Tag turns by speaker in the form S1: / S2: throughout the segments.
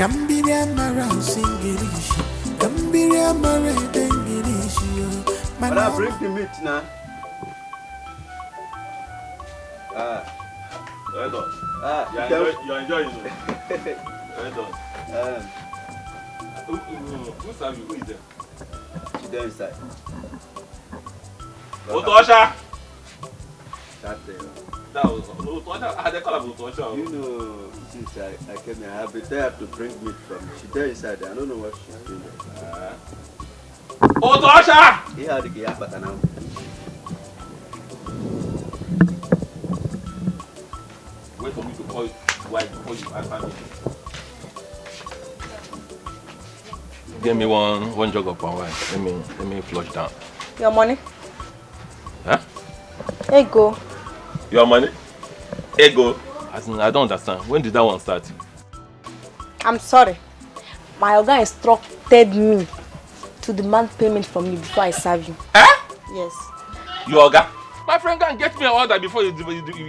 S1: Gambiria Mara Singirishi, Gambiria Mara Dengirishi.
S2: But I bring the meat now.
S3: Well done. You're enjoying it. Well done. Who's that? Who is there?
S2: She's there inside.
S3: Otosha!
S2: That there.
S3: That was Otosha. They call her Otosha.
S2: You know, since I came here, I've been there to bring meat from me. She's there inside. I don't know what she's doing there.
S3: Otosha!
S2: He had to get up at now.
S3: Wait for me to call you. Why? Before you answer me. Give me one jug of palm wine. Let me flush down.
S4: Your money?
S3: Huh?
S4: Ego.
S3: Your money? Ego? I don't understand. When did that one start?
S4: I'm sorry. My organ instructed me to demand payment from you before I serve you.
S3: Eh?
S4: Yes.
S3: Your organ? My friend can get me an order before you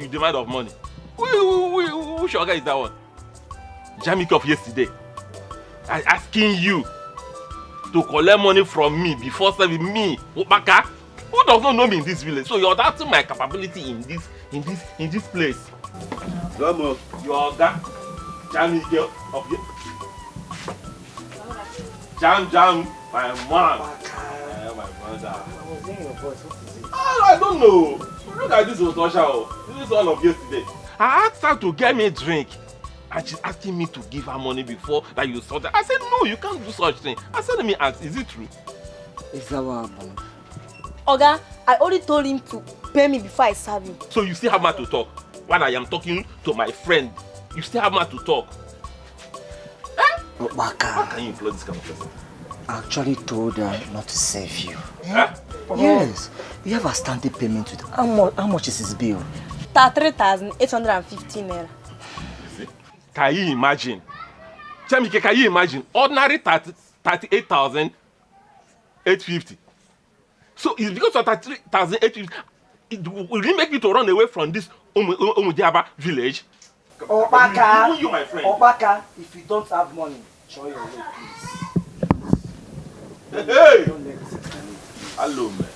S3: demand of money. Which organ is that one? Jamie of yesterday. I asking you to collect money from me before serving me. Obaka, who does not know me in this village? So you're doubting my capability in this place.
S2: Vamos.
S3: Your organ, Jamie of you. Jam, my man. My brother. I don't know. Look at this Otosha. This is one of yesterday. I asked her to get me a drink. And she's asking me to give her money before that you saw that. I said, no, you can't do such thing. I said, let me ask, is it true?
S2: Is that what happened?
S4: Oga, I already told him to pay me before I serve you.
S3: So you still have mouth to talk? While I am talking to my friend, you still have mouth to talk? Eh?
S2: Baka.
S3: How can you employ this kind of person?
S2: I actually told her not to save you.
S3: Eh?
S2: Yes. You have a standing payment with how much is his bill?
S4: 3,815 naira.
S3: Can you imagine? Chamike, can you imagine? Ordinary 38,850. So it's because of 38,850. It will really make me to run away from this Omudiaba village.
S5: Obaka,
S3: you, my friend.
S5: Obaka, if you don't have money, show your way, please.
S3: Hey!
S5: Don't let this explain.
S3: Hello, man.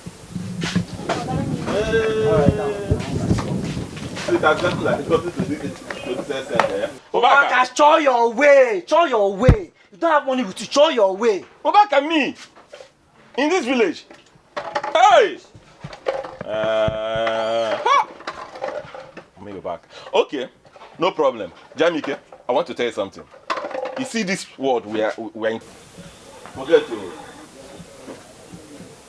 S5: Obaka, show your way. Show your way. You don't have money to show your way.
S3: Obaka, me in this village. Hey! Let me go back. Okay, no problem. Jamike, I want to tell you something. You see this world we are in. Forget to.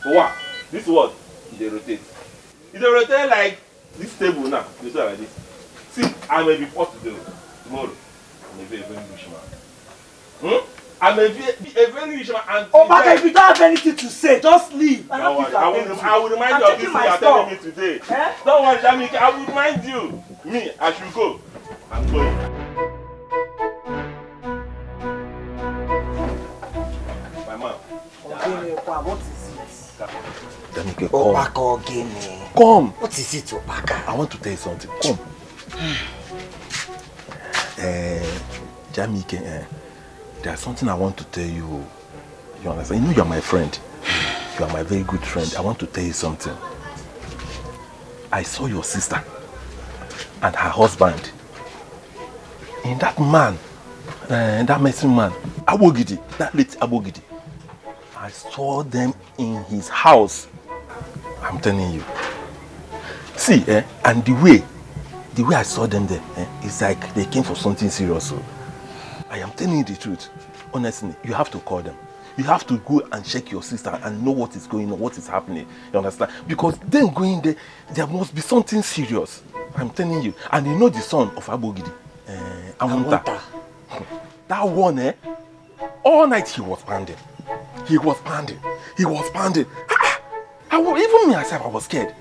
S3: What? This world, they rotate. If they rotate like this table now, they do like this. See, I may be poor today, tomorrow. I may be a very rich man. I may be a very rich man. And
S5: Obaka, if you don't have anything to say, just leave.
S3: I will remind you of this thing you are telling me today.
S5: Eh?
S3: Don't worry, Jamike, I will remind you. Me, I should go. I'm going. My mom.
S5: What is it?
S3: Jamike,
S5: Obaka again.
S3: Come.
S5: What is it, Obaka?
S3: I want to tell you something. Come. Jamike, there's something I want to tell you. You understand? You know you're my friend. You are my very good friend. I want to tell you something. I saw your sister and her husband. And that man, that medicine man, Abogidi, that late Abogidi. I saw them in his house. I'm telling you. See, and the way I saw them there, it's like they came for something serious. So I am telling you the truth. Honestly, you have to call them. You have to go and check your sister and know what is going on, what is happening. You understand? Because then going there, there must be something serious. I'm telling you. And you know the son of Abogidi, Amunta. That one, all night he was pounding. He was pounding. Even me myself, I was scared.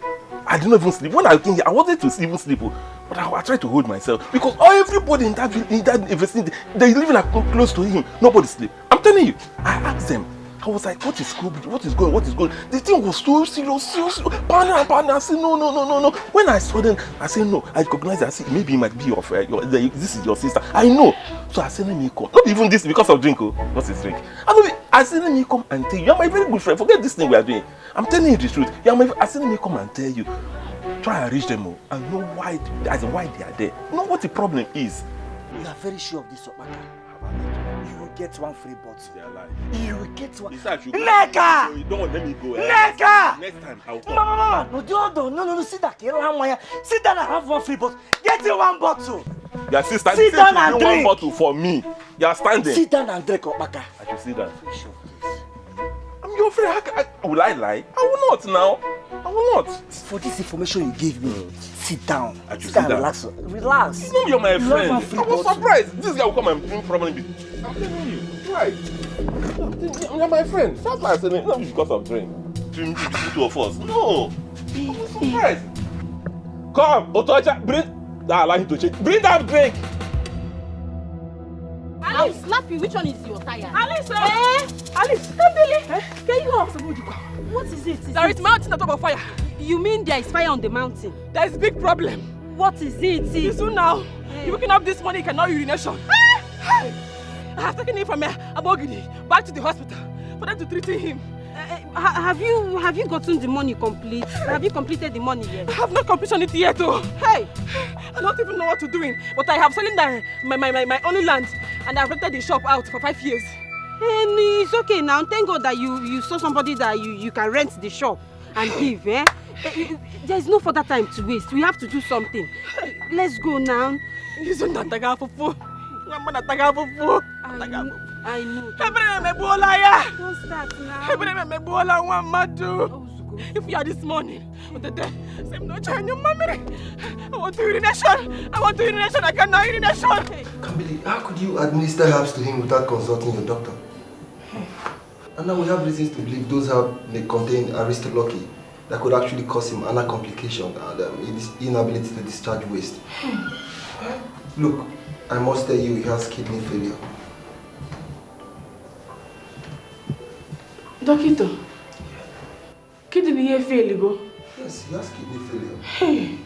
S3: I didn't even sleep. When I came here, I wanted to even sleep, but I tried to hold myself because everybody in that vicinity, they live like close to him. Nobody sleep. I'm telling you. I asked them, I was like, what is good? What is going? What is going? The thing was so serious. Partner. I said, no. When I saw them, I said, no. I recognized it. I said, maybe it might be this is your sister. I know. So I said, let me come. Not even this because of drink. What's his drink? I said, let me come and tell you. You're my very good friend. Forget this thing we are doing. I'm telling you the truth. I said, let me come and tell you. Try and reach them and know why they are there. Know what the problem is.
S5: You are very sure of this, Obaka. You will get one free bottle.
S3: They are lying.
S5: You will get one.
S3: Neka! You don't let me go.
S5: Neka!
S3: Next time I'll come.
S5: No, sit down. Sit down and have one free bottle. Get you one bottle.
S3: Your sister,
S5: sit down and drink.
S3: One bottle for me. You are standing.
S5: Sit down and drink, Obaka.
S3: I should sit down. I'm your friend. Will I lie? I will not now. I will not.
S5: For this information you gave me, sit down.
S3: I should
S5: sit down.
S3: Relax.
S5: Relax.
S3: You know you're my friend. I was surprised. This guy will come and bring problem with me. I'm telling you. Right. You're my friend. That's why I said it. Not because of drink. Between the two of us. No. I was surprised. Come, Otocha, bring that line to change. Bring that drink.
S6: Alice, slap you. Which one is your tire?
S7: Alice, Alice, don't delay. Can you ask about
S6: what is it?
S7: There is mountain on top of fire.
S6: You mean there is fire on the mountain?
S7: There is big problem.
S6: What is it?
S7: You soon now. You're waking up this morning, you cannot urination. I have taken him from Abogini back to the hospital for them to treat him.
S6: Have you gotten the money complete? Have you completed the money yet?
S7: I have not completed it yet, though.
S6: Hey!
S7: I don't even know what to do, but I have selling my only land and I've rented the shop out for 5 years.
S6: And it's okay now. Thank God that you saw somebody that you can rent the shop and give, eh? There's no further time to waste. We have to do something. Let's go now. I know. What's that now?
S7: If you are this morning, I want to urination. I cannot urination.
S8: Kambili, how could you administer herbs to him without consulting your doctor? And now we have reasons to believe those herbs may contain aristolochi that could actually cause him another complication and inability to discharge waste. Look, I must tell you he has kidney failure.
S7: Dokito, kidney failure?
S8: Yes, he has kidney failure.
S7: Hey,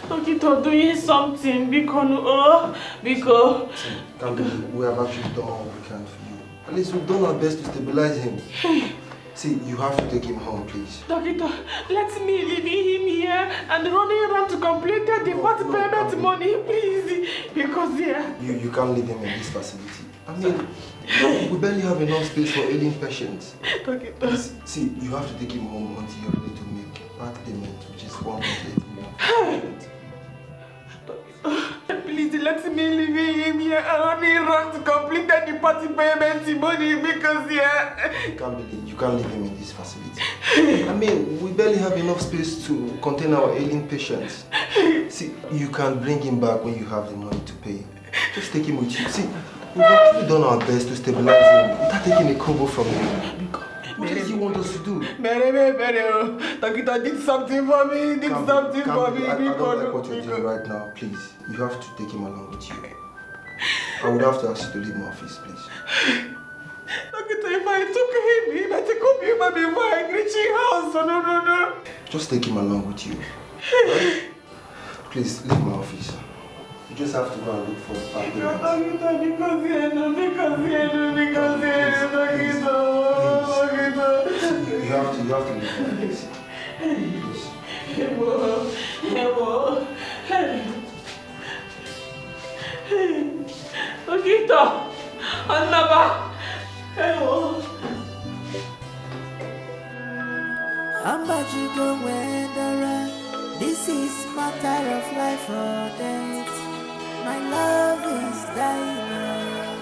S7: Dokito, doing something because
S8: Kambili, we have actually done all we can for you. At least we've done our best to stabilize him. See, you have to take him home, please.
S7: Doctor, let me leave him here and running around to complete the payment money, please. Because
S8: You can't leave him in this facility. I mean, we barely have enough space for ailing patients.
S7: Doctor.
S8: See, you have to take him home until you're ready to make part payment, which is 1.8 million.
S7: Please let me leave him here and running around to complete the party payment money because
S8: You can't leave him in this facility. I mean, we barely have enough space to contain our ailing patients. See, you can bring him back when you have the money to pay. Just take him with you. See, we've actually done our best to stabilize him without taking a kobo from him. What does he want us to do?
S7: Takita did something for me,
S8: I don't like what you're doing right now. Please, you have to take him along with you. I would have to ask you to leave my office, please.
S7: Takita, if I took him, I take up him before I reach his house. No.
S8: Just take him along with you. Right? Please, leave my office. You just have to go and look for the park. You have to leave my office. Please.
S7: Okito, Annaba, hello.
S1: This is matter of life or death. My love is dying.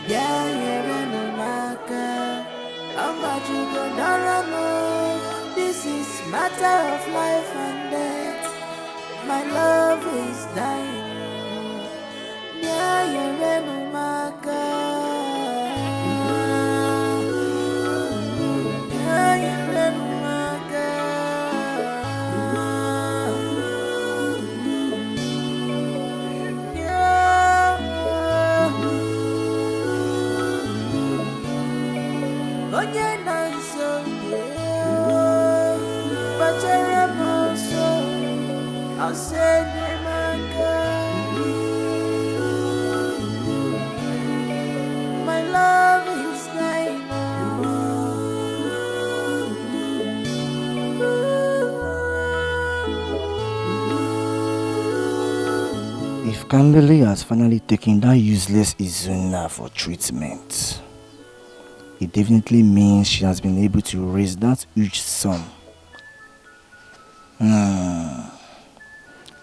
S1: Yeah, no matter. This is matter of life and death. My love is dying. Yeah, no matter. Onye My love is dying.
S5: If Kambili has finally taken that useless Izuna for treatment, it definitely means she has been able to raise that huge sum.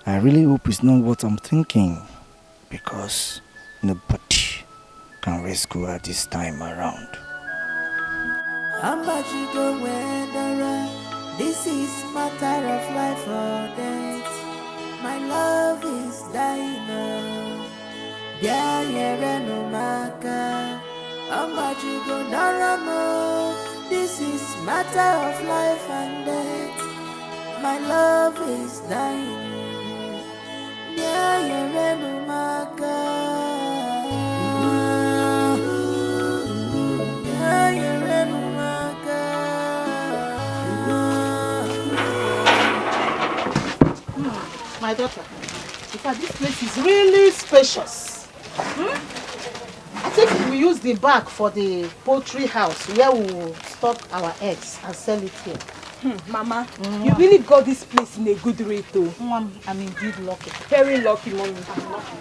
S5: I really hope it's not what I'm thinking, because nobody can rescue her this time around.
S1: This is matter of life or death. My love is dying. This is matter of life and death. My love is dying.
S9: My daughter, in fact, this place is really spacious. I think we use the back for the poultry house where we will stock our eggs and sell it here.
S7: Mama, you really got this place in a good rate though.
S9: I'm indeed lucky.
S7: Very lucky, mommy.
S9: I'm lucky.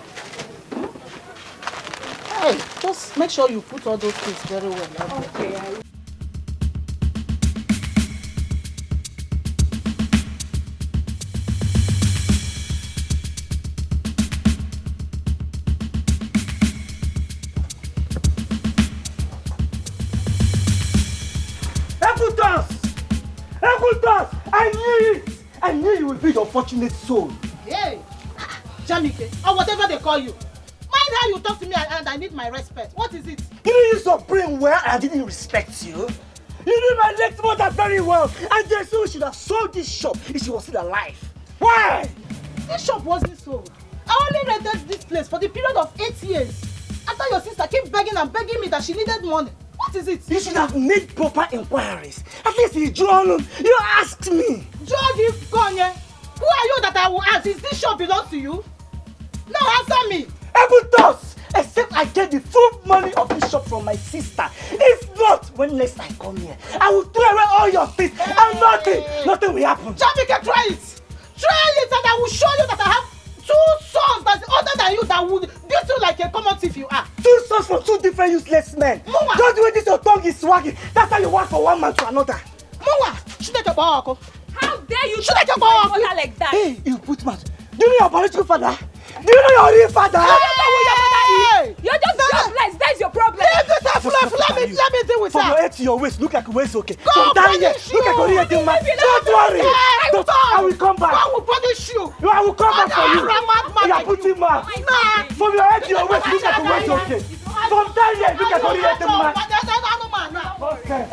S9: Hey, just make sure you put all those things very well.
S7: Okay.
S5: I knew you would be your fortunate soul.
S9: Hey, Jamike, or whatever they call you. Mind how you talk to me and I need my respect. What is it?
S5: You didn't use your brain well and I didn't respect you. You knew my late mother very well, and they said we should have sold this shop if she was still alive. Why?
S9: This shop wasn't sold. I only rented this place for the period of 8 years. After your sister kept begging and begging me that she needed money. What is it?
S5: You should have made proper inquiries. At least you asked me.
S9: George, you've gone here. Who are you that I will ask? Is this shop belong to you? No, answer me.
S5: Ebutos! Except I get the full money of this shop from my sister. If not, when next I come here, I will throw away all your things and nothing will happen.
S9: Jamike, try it. Try it and I will show you that I have 2 sons that's older than you that would beat you like a common thief you are.
S5: 2 sons from 2 different useless men.
S9: Mama!
S5: Just the way this your tongue is swagging, that's how you work from one man to another.
S9: Mama! Should I get back?
S7: How dare you
S9: talk to my
S7: mother like that?
S5: Hey, you put mouth. Do you know your biological father? Do you know your real father?
S7: You don't know who your mother is. You're just jobless. That's your problem.
S9: Leave this fluff. Let me deal with
S5: From
S9: her.
S5: your head to your waist, look like Wazico.
S9: God
S5: From down here,
S9: punish
S5: look like
S9: you.
S5: a man. Don't worry. I will come back.
S9: I will punish you.
S5: I will come back for you.
S9: You
S5: are putting mouth. From your head to your waist, look like Wazico. From down here, look like a man. Okay.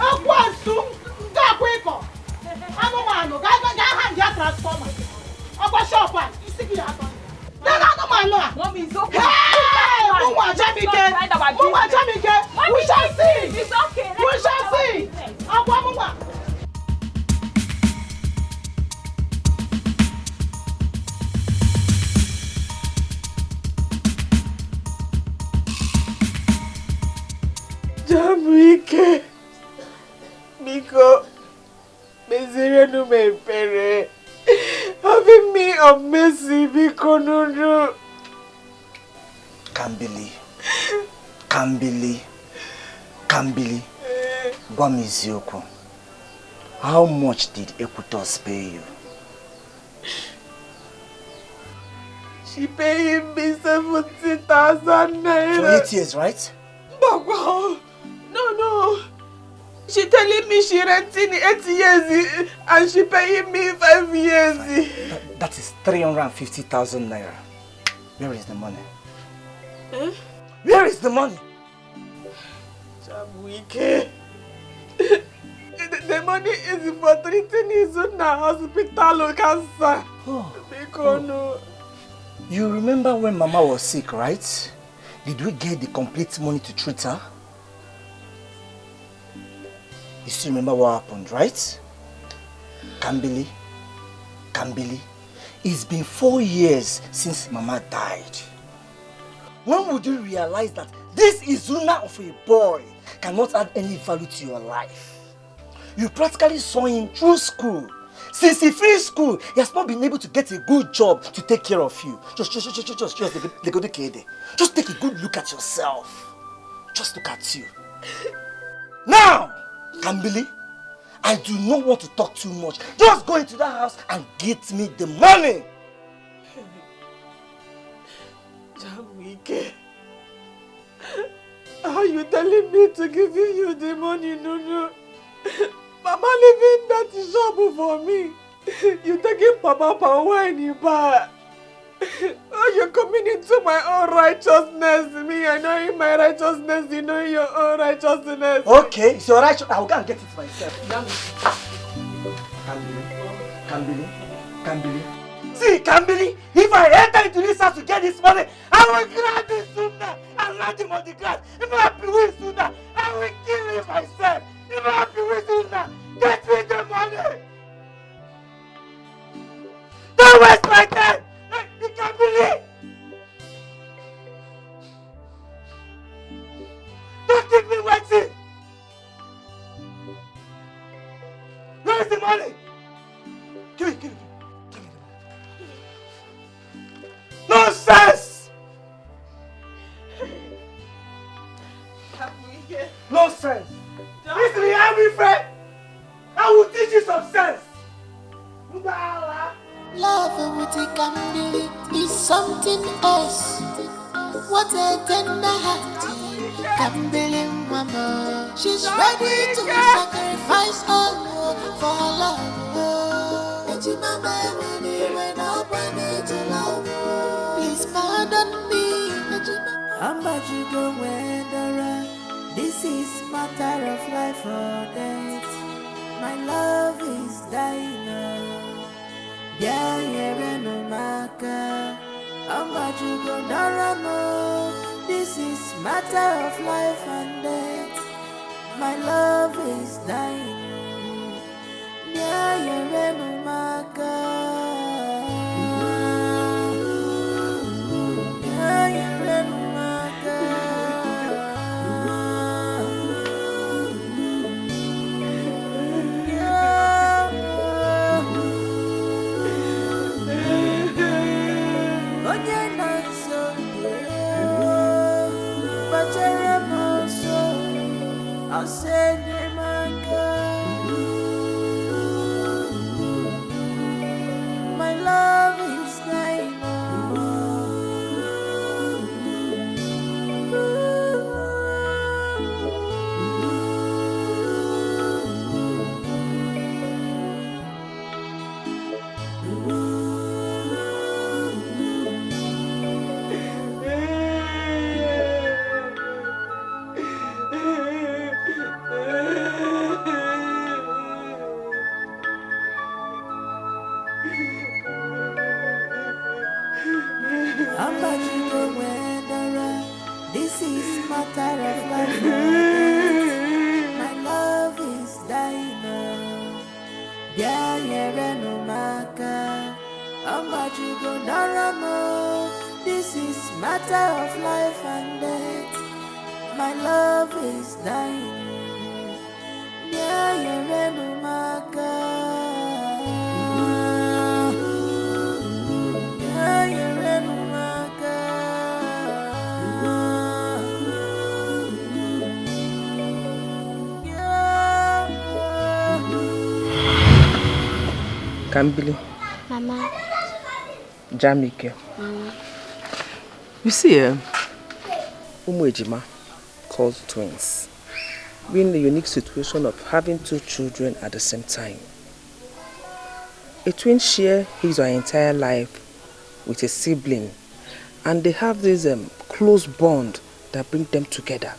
S7: Mommy, it's okay.
S9: Hey! Mwa Jamike! We shall see!
S7: It's okay.
S9: We shall see! Akwa Mwa!
S1: Jamike, Biko, Bezire no me pere. Having me of mercy, Biko no.
S5: Kambili. Gwamizioko. How much did Equitos pay you?
S1: She paid me 70,000 naira.
S5: For 8 years, right?
S1: Baba, no. She telling me she renting 8 years and she paying me 5 years.
S5: That is 350,000 naira. Where is the money? Where is the money?
S1: Jamike. The money is for treating Izuna hospital cancer. Because no.
S5: You remember when Mama was sick, right? Did we get the complete money to treat her? You still remember what happened, right? Kambili, It's been 4 years since Mama died. When would you realize that this Izuna of a boy cannot add any value to your life? You practically saw him through school. Since he finished school, he has not been able to get a good job to take care of you. Just take a good look at yourself. Just look at you. Now, Kambili, I do not want to talk too much. Just go into that house and get me the money.
S1: Jamike, are you telling me to give you the money? No. Mama leaving that shop for me. You taking Papa wine in bar. Oh, you're coming into my own righteousness. Me, I know in my righteousness, you know your own righteousness.
S5: Okay, it's your righteousness. I'll go and get it myself. Kambili. See, Kambili, if I enter into this house to get this money, I will grab this sooner and land him on the ground. If I happy with sooner, I will kill him myself. If I happy with sooner, get me the money. Don't waste my time. You can't believe. Don't keep me waiting. Where is the money? Give me the money. Nonsense! Nonsense! Listen, you have me, friend. I will teach you some sense.
S10: Love with a Kambili is something else. What a tender heart, Kambili mama. She's ready to sacrifice all for her love. Please pardon me. This is matter of life or death. My love is dying. This is matter of life and death. My love is dying. I'll send you my girl. My love is dying. This is matter of life. My love is dying. This is matter of life and death. My love is dying.
S7: Kambili.
S11: Mama.
S7: Jamike.
S11: Mama.
S7: You see, Ejima called twins. We're in the unique situation of having two children at the same time. A twin share his or her entire life with a sibling, and they have this close bond that brings them together.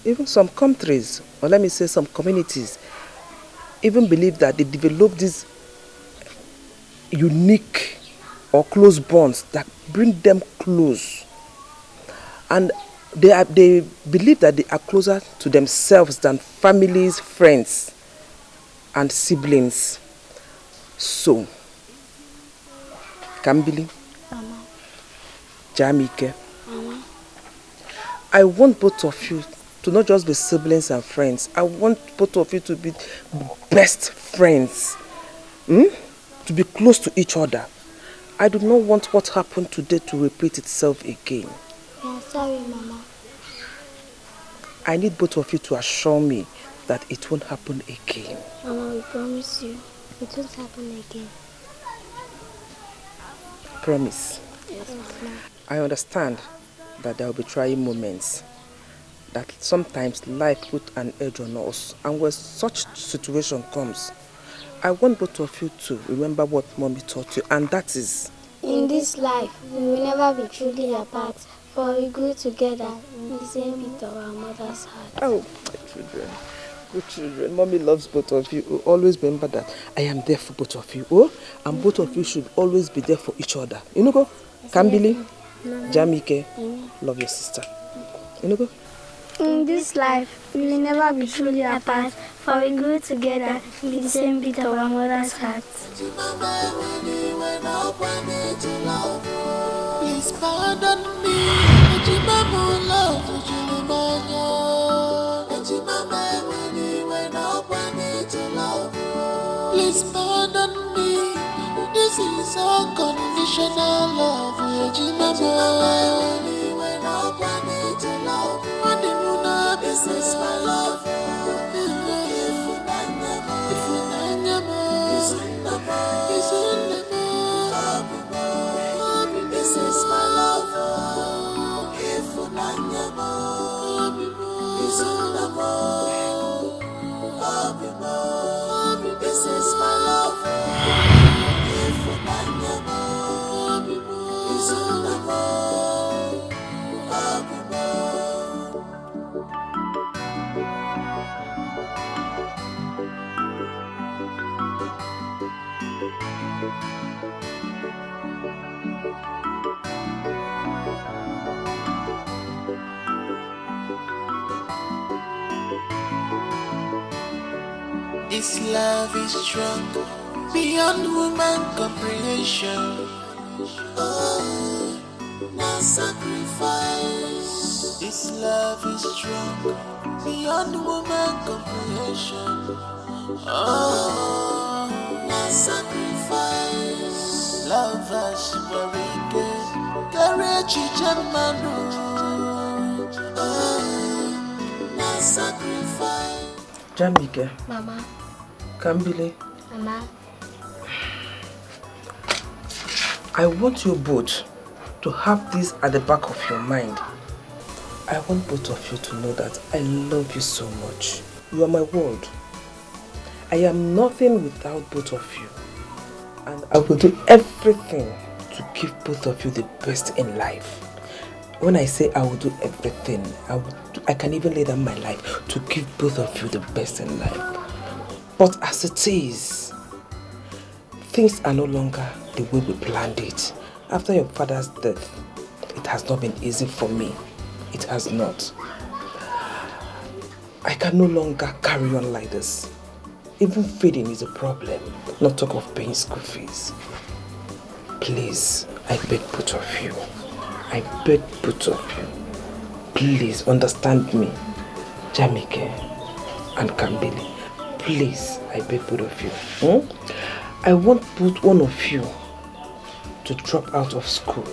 S7: Even some countries, or let me say some communities, even believe that they develop these unique or close bonds that bring them close. And they believe that they are closer to themselves than families, friends, and siblings. So, Kambili,
S11: Mama.
S7: Jamike,
S11: Mama.
S7: I want both of you to not just be siblings and friends. I want both of you to be best friends. To be close to each other. I do not want what happened today to repeat itself again.
S11: Yeah, sorry, Mama.
S7: I need both of you to assure me that it won't happen again.
S11: Mama, we promise you. It won't happen again.
S7: Promise.
S11: Yes, Mama.
S7: I understand that there will be trying moments. That sometimes life puts an edge on us. And when such situation comes, I want both of you to remember what Mommy taught you. And that is...
S11: In this life, we will never be truly apart. For we grew together in the same beat of our mother's heart.
S7: Oh, my children. Good children. Mommy loves both of you. Always remember that I am there for both of you. Oh? And both of you should always be there for each other. You know go? Kambili, Jamike, love your sister. You know go?
S11: In this life, we will never be truly apart. For we grew together in the same beat of our mother's heart.
S10: Please pardon me. Please pardon me. This is unconditional love. This is my love. This is my love. This is my love. This love is strong, beyond human comprehension. Oh, no sacrifice. This love is strong, beyond human comprehension. Oh, no sacrifice. Love us very good. Courage Jamanu. Oh, no sacrifice.
S7: Jamike.
S11: Mama.
S7: Kambili.
S11: Mama.
S7: I want you both to have this at the back of your mind. I want both of you to know that I love you so much. You are my world. I am nothing without both of you. And I will do everything to give both of you the best in life. When I say I will do everything, I can even lay down my life to give both of you the best in life. But as it is, things are no longer the way we planned it. After your father's death, it has not been easy for me. It has not. I can no longer carry on like this. Even feeding is a problem, not talk of paying school fees. Please, I beg both of you. I beg both of you. Please understand me. Jamike and Kambili. Please, I beg both of you. I want both one of you to drop out of school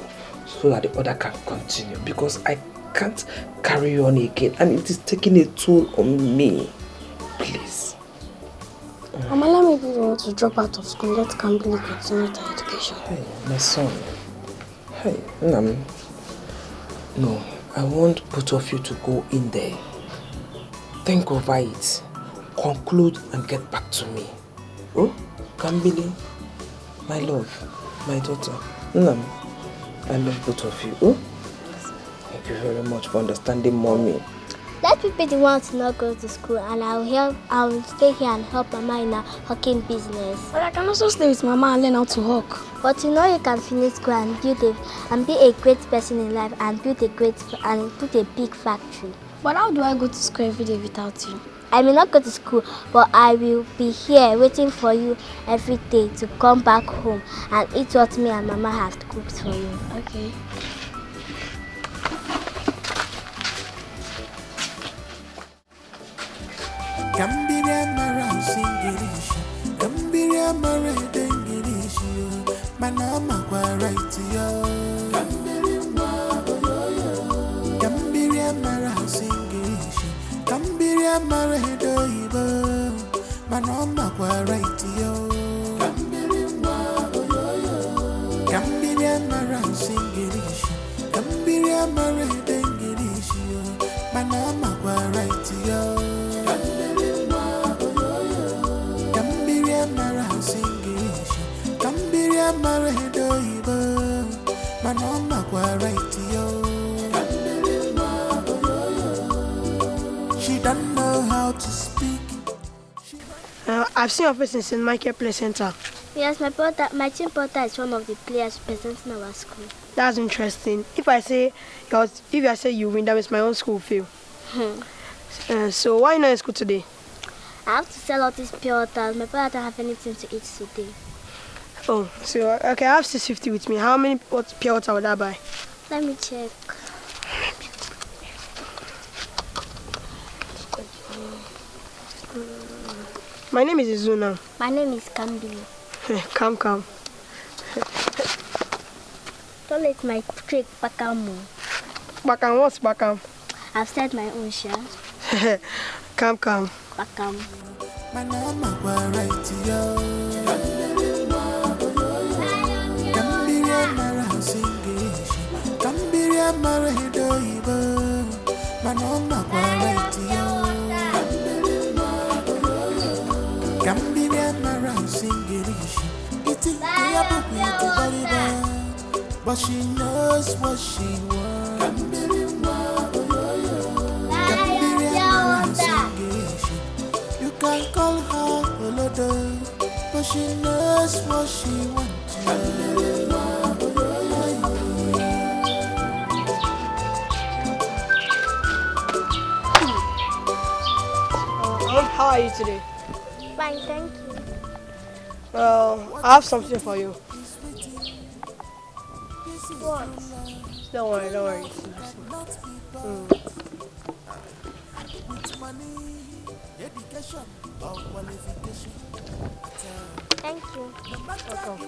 S7: so that the other can continue, because I can't carry on again and it is taking a toll on me. Please.
S11: Mama, let me be the one to drop out of school. Let Kambili continue with her education.
S7: Hey, my son. Hey, Nam. No, I want both of you to go in there. Think over it. Conclude and get back to me. Oh, Kambili, my love, my daughter. Nam, I love both of you. Oh, thank you very much for understanding Mommy.
S11: Let me be the one to not go to school, and I'll stay here and help Mama in her hawking business.
S4: But I can also stay with Mama and learn how to hawk.
S11: But you know you can finish school and be a great person in life and build a big factory.
S4: But how do I go to school every day without you?
S11: I may not go to school, but I will be here waiting for you every day to come back home and eat what me and Mama have cooked for you. Okay?
S10: Gambiria mara singirishi, Gambiria mara dengirishi, Manama kwa right yo. Gambiria mara singirishi, Gambiria mara doibo, Manama kwa right yo. Gambiria mara singirishi, Gambiria mara dengirishi, Manama kwa right yo. Gambiria maredo ibo, manoma kwa right yo. She don't know how to speak.
S12: I've seen your face in St. Michael Play Center.
S11: Yes, my team porter is one of the players representing our school.
S12: That's interesting. If I say you win, that means my own school fail. So why not in school today?
S11: I have to sell all these pure waters. My brother don't have anything to eat today.
S12: Oh, so okay, I have 650 with me. How many pure water would I buy?
S11: Let me check.
S12: My name is Izuna.
S11: My name is Kambi.
S12: Come.
S11: Don't let my trick Bakamu.
S12: Bakam, what's Bakam?
S11: I've said my own share.
S12: Come.
S11: Bakam.
S10: Manama kwa right yo. Gambiria mara singishi, Gambiria mara doibo, Manama kwa right yo. Gambiria mara singishi, iti yabu iti baliba, but she knows what she wants. Gambiria mara singishi. You can call her Olodo, but she knows what she wants.
S12: How are you today?
S11: Fine, thank you.
S12: Well, I have something for you.
S11: What?
S12: Don't worry.
S11: Thank you.
S12: Welcome.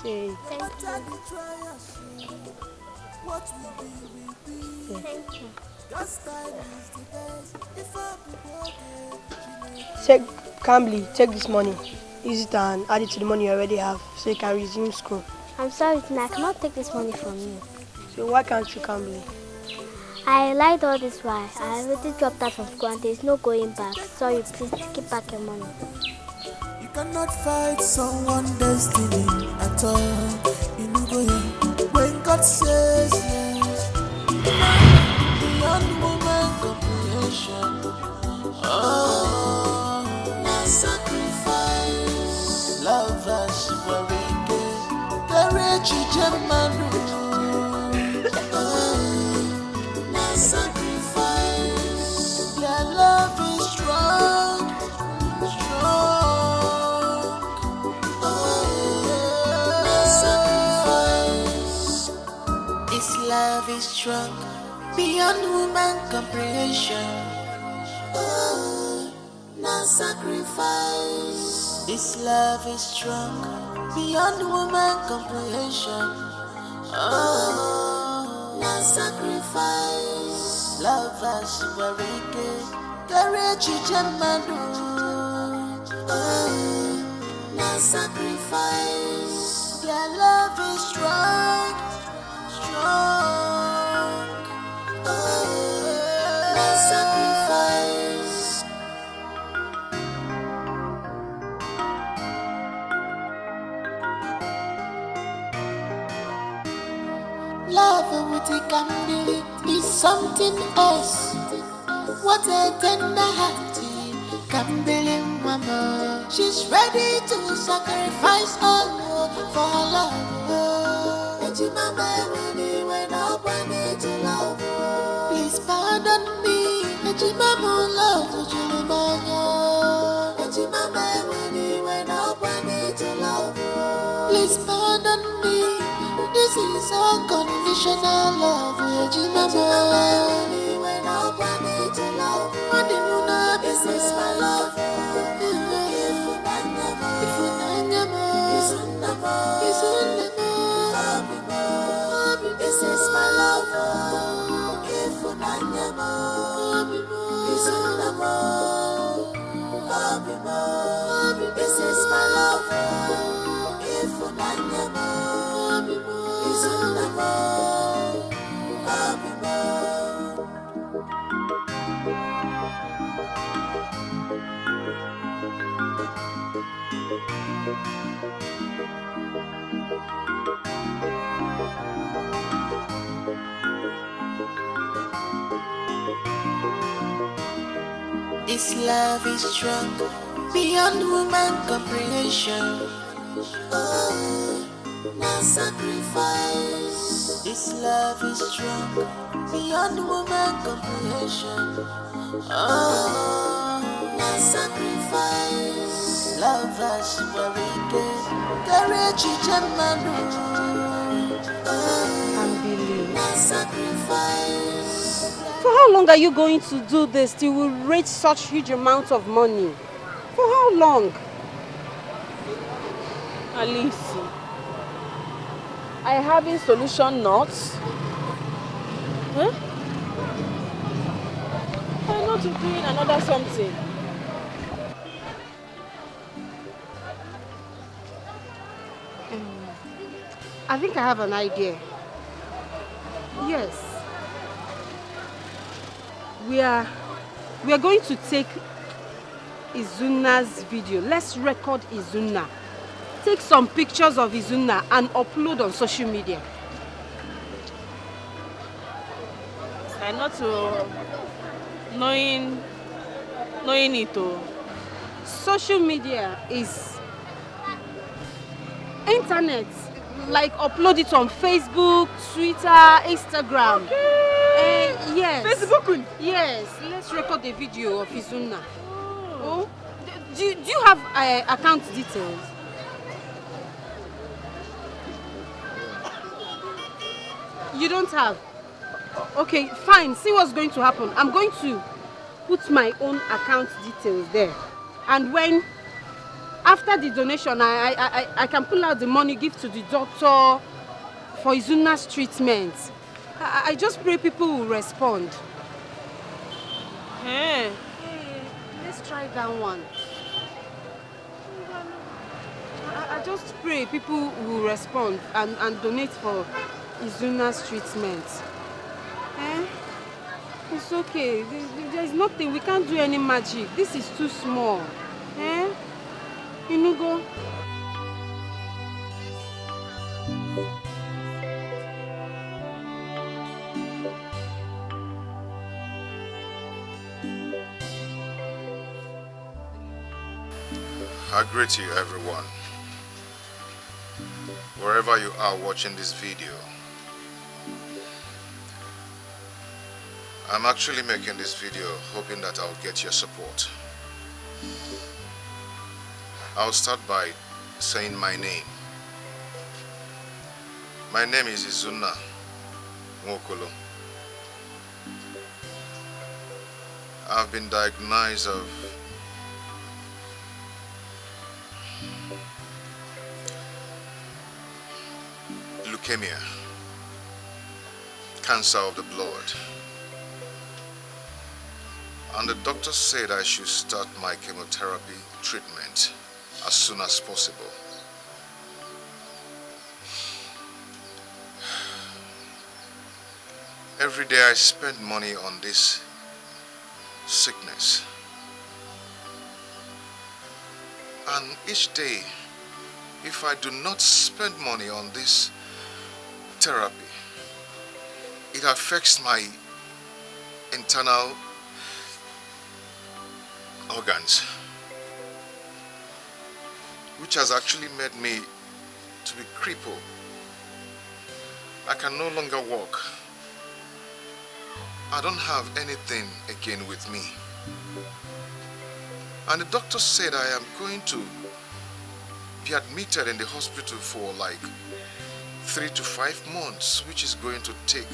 S12: See.
S11: Thank you. Thank you.
S12: Take this money. Use it and add it to the money you already have so you can resume school.
S11: I'm sorry, Tina, I cannot take this money from you.
S12: So why can't you, Cambly?
S11: I lied all this while. I already dropped out from school and there's no going back. Sorry, please keep back your money.
S10: You cannot fight someone's destiny at all. You know when God says yes, beyond woman comprehension. Oh, now sacrifice, love us very good. Courage, now sacrifice. Your love is strong. This love is strong, beyond human comprehension. Oh, now sacrifice. This love is strong, beyond human comprehension. Oh, now sacrifice. Love us very good. Courage, Jamadu. Oh, now sacrifice. Your love is strong. Sacrifice. Love with a candle is something else. What a tender heart, Candle mama. She's ready to sacrifice all for her love. Mama, when I need to love. Please Ejimama love Ujulumanya. Ejimama when nobody to love. Please pardon me. This is unconditional love. Ejimama when nobody to love. Honeymoon, this is my love. If this is my love. If this is my love. If this love is strong, beyond human comprehension. Oh, no sacrifice. This love is strong, beyond human comprehension. Oh, no sacrifice. Love us very good. Courage, no sacrifice.
S6: For how long are you going to do this till we raise such huge amounts of money? For how long?
S7: Alice, I having solution not? Huh? Why not doing another something?
S6: I think I have an idea. Yes. We are going to take Izuna's video. Let's record Izuna. Take some pictures of Izuna and upload on social media.
S7: I'm not knowing it.
S6: Social media is internet. Like upload it on Facebook, Twitter, Instagram.
S7: Okay.
S6: Yes.
S7: Facebook.
S6: Yes. Let's record a video of Izuna. Oh. Do you have account details? You don't have? Okay, fine. See what's going to happen. I'm going to put my own account details there. And when, after the donation, I can pull out the money, give to the doctor for Izuna's treatment. I just pray people will respond.
S7: Hey.
S6: Let's try that one. I just pray people will respond and donate for Izuna's treatment. It's okay. There's nothing. We can't do any magic. This is too small. Inugo.
S13: I greet you, everyone. Wherever you are watching this video, I'm actually making this video hoping that I'll get your support. I'll start by saying my name. My name is Izuna Nwokolo. I've been diagnosed of leukemia, cancer of the blood. And the doctor said I should start my chemotherapy treatment as soon as possible. Every day I spend money on this sickness. And each day, if I do not spend money on this therapy, it affects my internal organs, which has actually made me to be crippled. I can no longer walk. I don't have anything again with me. And the doctor said I am going to be admitted in the hospital for like 3 to 5 months, which is going to take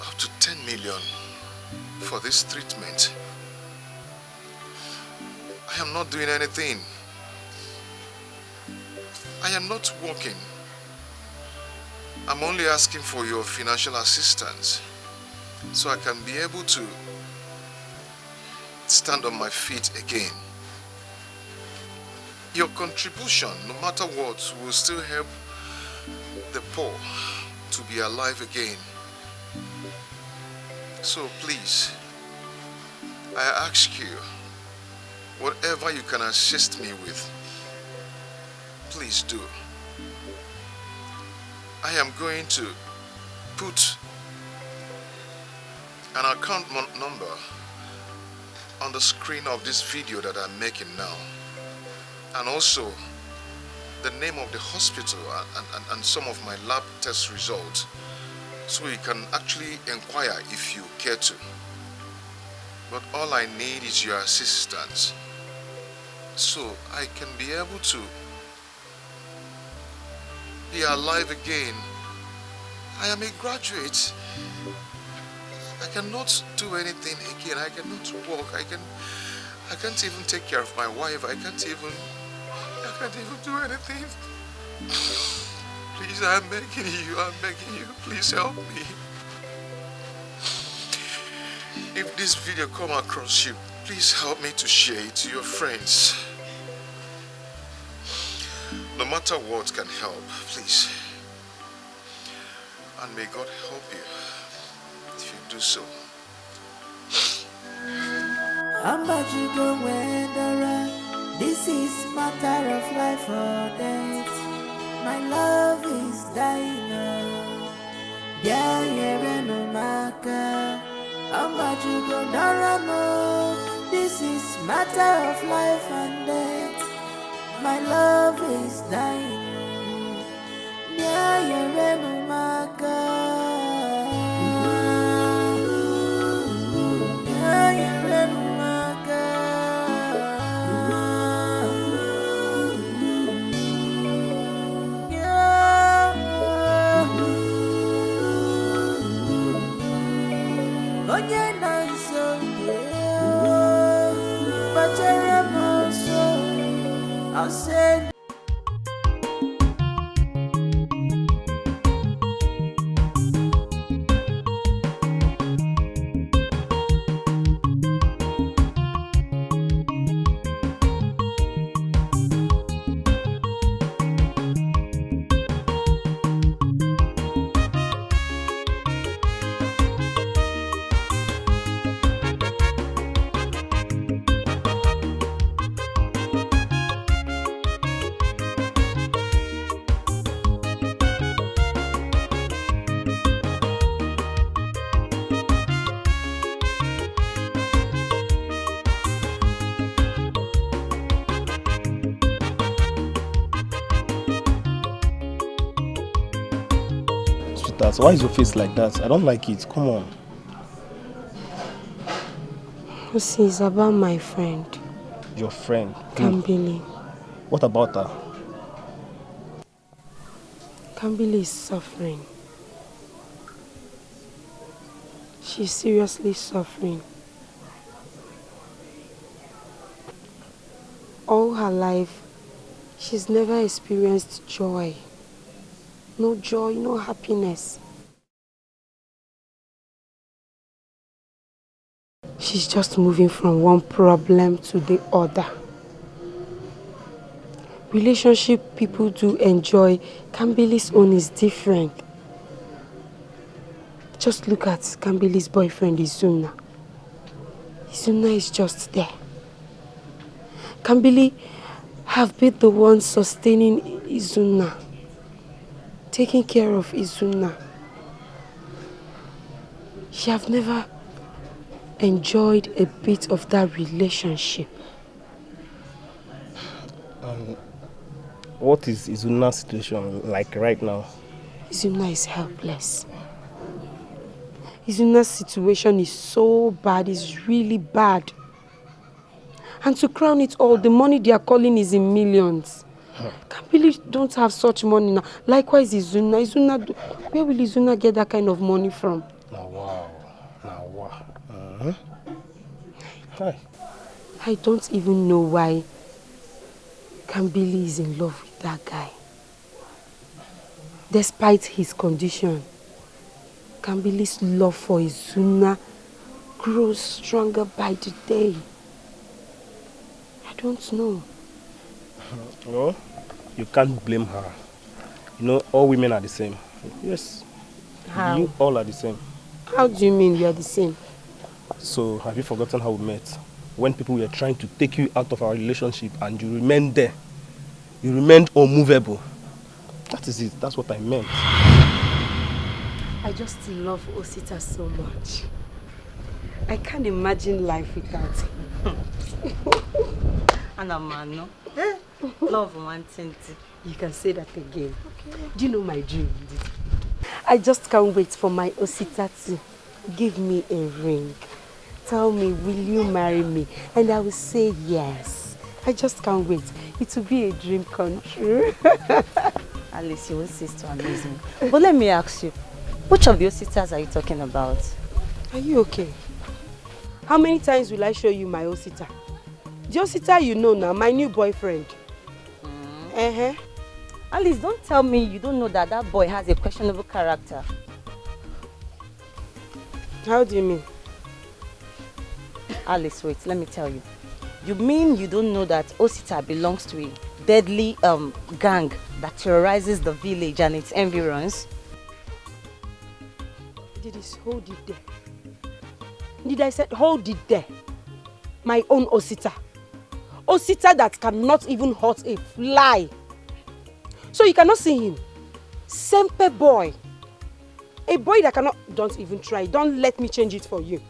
S13: up to 10 million for this treatment. I am not doing anything. I am not working. I'm only asking for your financial assistance so I can be able to stand on my feet again. Your contribution, no matter what, will still help the poor to be alive again. So please, I ask you, whatever you can assist me with, please do. I am going to put an account number on the screen of this video that I'm making now, and also the name of the hospital and some of my lab test results, so you can actually inquire if you care to. But all I need is your assistance so I can be able to be alive again. I am a graduate. I cannot do anything again. I cannot walk. I can't even take care of my wife. I can't even do anything. Please, I'm begging you. Please help me. If this video come across you, please help me to share it to your friends. No matter what can help, please. And may God help you if you do so.
S10: How much you go when this is matter of life or death. My love is dying. Yeah, yeah, no matter. How much you go this is matter of life and death. My love is dying. Yeah, yeah, no matter. I'll say
S14: Why is your face like that? I don't like it. Come on.
S6: See, it's about my friend.
S14: Your friend?
S6: Kambili.
S14: What about her?
S6: Kambili is suffering. She's seriously suffering. All her life, she's never experienced joy. No joy, no happiness. She's just moving from one problem to the other. Relationship people do enjoy. Kambili's own is different. Just look at Kambili's boyfriend, Izuna. Izuna is just there. Kambili have been the one sustaining Izuna, taking care of Izuna. She have never enjoyed a bit of that relationship.
S14: What is Izuna's situation like right now?
S6: Izuna is helpless. Izuna's situation is so bad, it's really bad. And to crown it all, the money they are calling is in millions. Can't believe don't have such money now. Likewise, Izuna, where will Izuna get that kind of money from?
S14: Now wow. Hi.
S6: I don't even know why Kambili is in love with that guy. Despite his condition, Kambili's love for Izuna grows stronger by the day. I don't know.
S14: No, you can't blame her. You know, all women are the same. Yes.
S6: How?
S14: You all are the same.
S6: How do you mean we are the same?
S14: So, have you forgotten how we met? When people were trying to take you out of our relationship and you remained there. You remained unmovable. That is it. That's what I meant.
S6: I just love Osita so much. I can't imagine life without him.
S15: Anamano. Love one thing.
S6: You can say that again. Okay. Do you know my dream? I just can't wait for my Osita to give me a ring. Tell me, will you marry me? And I will say yes. I just can't wait. It will be a dream come true.
S15: Alice, you will cease to amaze me. But let me ask you, which of your sisters are you talking about?
S6: Are you okay? How many times will I show you my Osita? The Osita you know now, my new boyfriend.
S15: Alice, don't tell me you don't know that that boy has a questionable character.
S6: How do you mean?
S15: Alice, wait, let me tell you. You mean you don't know that Osita belongs to a deadly gang that terrorizes the village and its environs?
S6: Did he hold it there? Did I say hold it there? My own Osita. Osita that cannot even hurt a fly. So you cannot see him. Sempe boy. A boy that cannot... Don't even try. Don't let me change it for you.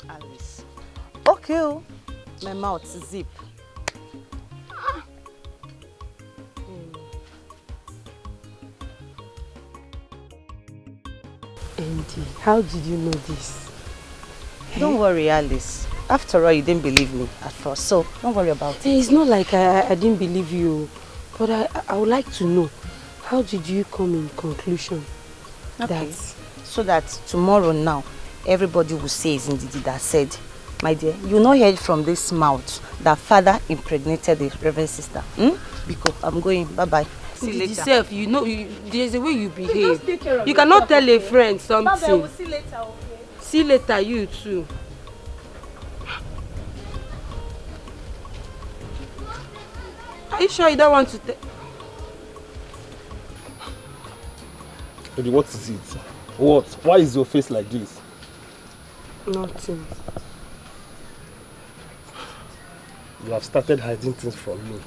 S15: Alice. Okay. My mouth zip.
S6: Andy, how did you know this?
S15: Don't worry, Alice. After all, you didn't believe me at first, so don't worry about it.
S6: It's not like I didn't believe you, but I would like to know, how did you come in conclusion that...
S15: So that tomorrow now, everybody will say it's Ndidi that said, my dear, you not heard from this mouth that father impregnated the reverend sister. Because I'm going, bye-bye.
S6: See you later. Yourself, you know, there's a way you behave. You cannot tell a friend something.
S15: Bye-bye, we'll see later, okay?
S6: See later, you too. Are you sure you don't want to tell?
S14: Baby, what is it? What? Why is your face like this?
S6: Nothing.
S14: You have started hiding things from me.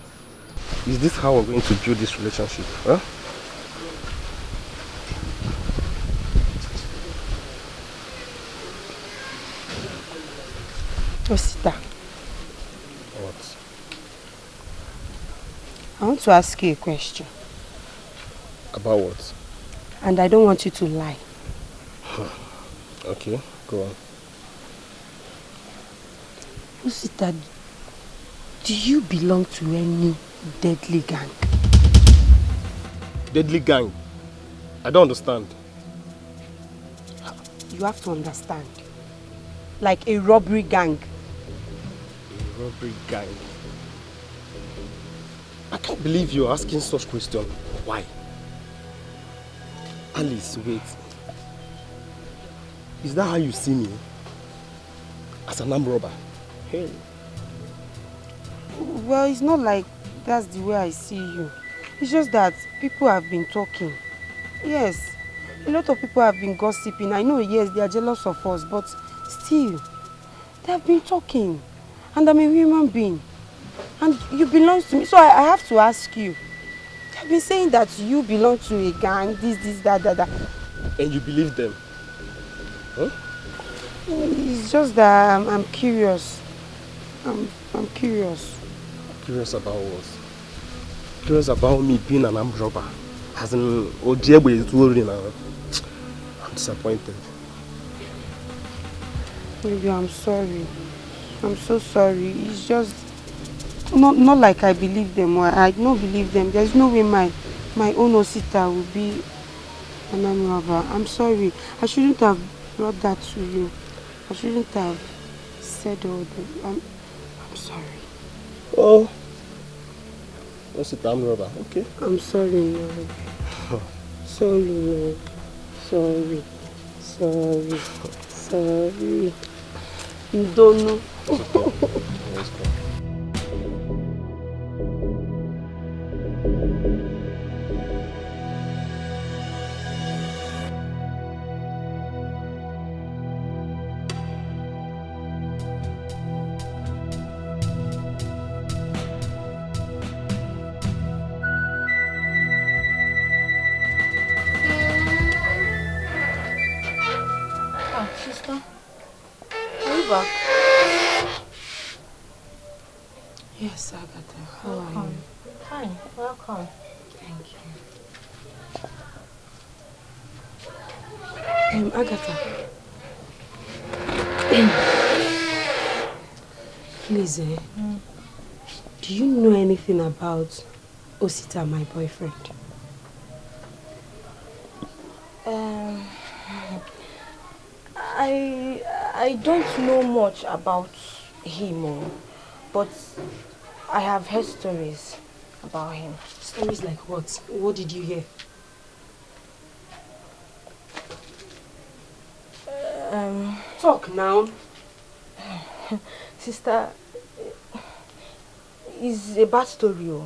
S14: Is this how we're going to build this relationship? Huh?
S6: Osita.
S14: What?
S6: I want to ask you a question.
S14: About what?
S6: And I don't want you to lie.
S14: Okay, go on.
S6: Osita, do you belong to any deadly gang?
S14: Deadly gang? I don't understand.
S6: You have to understand. Like a robbery gang.
S14: A robbery gang? I can't believe you're asking such question. Why? Alice, wait. Is that how you see me? As an armed robber? Hey.
S6: Well, it's not like that's the way I see you. It's just that people have been talking. Yes, a lot of people have been gossiping. I know, yes, they are jealous of us, but still, they have been talking. And I'm a human being. And you belong to me. So I have to ask you. They have been saying that you belong to a gang, this, that.
S14: And you believe them? Huh?
S6: It's just that I'm curious. I'm curious.
S14: Curious about what? Curious about me being an armed robber. As in, Ojebe is worried now. I'm disappointed.
S6: Baby, I'm sorry. I'm so sorry. It's just not like I believe them or I don't believe them. There's no way my own Osita will be an armed robber. I'm sorry. I shouldn't have brought that to you. I shouldn't have said all that. I'm sorry.
S14: Oh. Osita armed robber. Okay.
S6: I'm sorry, Lord. Sorry, Lord. Sorry. You don't know.
S14: Let's go.
S4: Sister, are you back?
S6: Yes, Agatha. How are you?
S4: Fine, welcome.
S6: Thank you. Agatha. Please, do you know anything about Osita, my boyfriend?
S4: I don't know much about him, but I have heard stories about him.
S6: Stories like what? What did you hear? Talk now.
S4: Sister, it's a bad story.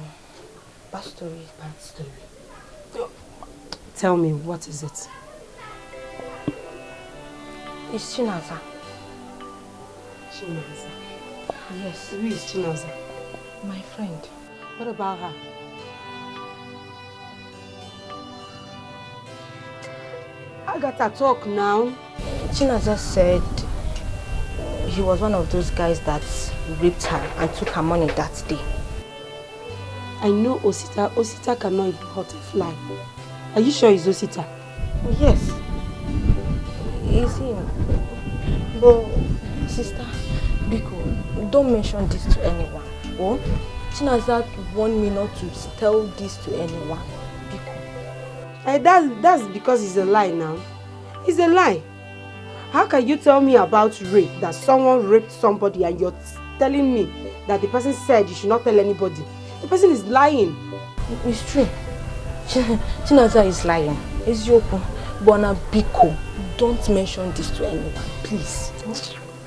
S4: Bad story.
S6: Bad story. Tell me, what is it?
S4: It's Chinaza.
S6: Chinaza?
S4: Yes.
S6: Who is Chinaza?
S4: My friend.
S6: What about her? Agatha, talk now.
S4: Chinaza said he was one of those guys that raped her and took her money that day.
S6: I know Osita. Osita cannot even hurt a fly. Are you sure it's Osita?
S4: Yes. It's him. But, sister, Biko, don't mention this to anyone. Oh, Chinaza warned me not to tell this to anyone. Biko.
S6: That's because it's a lie now. It's a lie. How can you tell me about rape, that someone raped somebody and you're telling me that the person said you should not tell anybody? The person is lying.
S4: It's true. Chinaza is lying. It's Yoko. Bona Biko, don't mention this to anyone, please.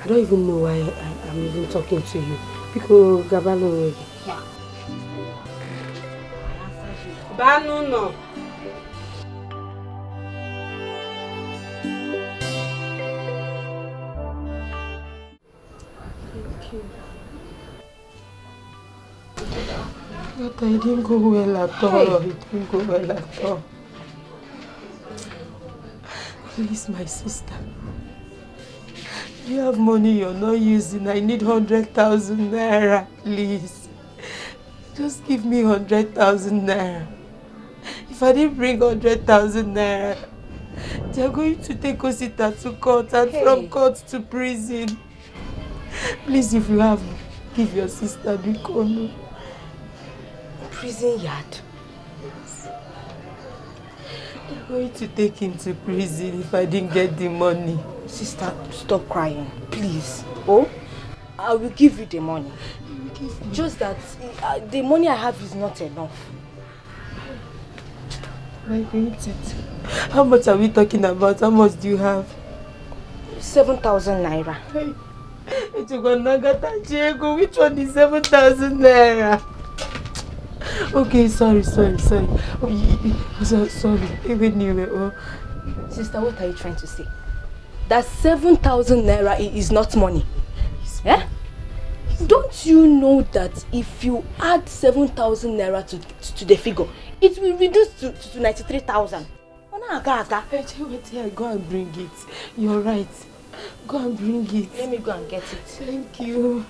S6: I don't even know why I'm even talking to you. Biko, Gabalo.
S4: Yeah.
S6: Banu no. But I didn't go well at all. It didn't go well at all. Please, my sister. You have money you're not using. I need 100,000 naira, please. Just give me 100,000 naira. If I didn't bring 100,000 naira, they're going to take Osita to court and from court to prison. Please, if you have, give your sister the corner.
S4: Prison yard?
S6: They're going to take him to prison if I didn't get the money.
S4: Sister, stop crying, please. Oh, I will give you the money. Just that the money I have is not enough.
S6: I hate it. How much are we talking about? How much do you have?
S4: 7,000 naira.
S6: Which one is 7,000 naira? Okay, sorry. Sorry. Even you.
S4: Sister, what are you trying to say? That 7,000 naira is not money. Eh? Don't you know that if you add 7,000 naira to the figure, it will reduce to 93,000?
S6: Go and bring it. You're right. Go and bring it.
S4: Let me go and get it.
S6: Thank you.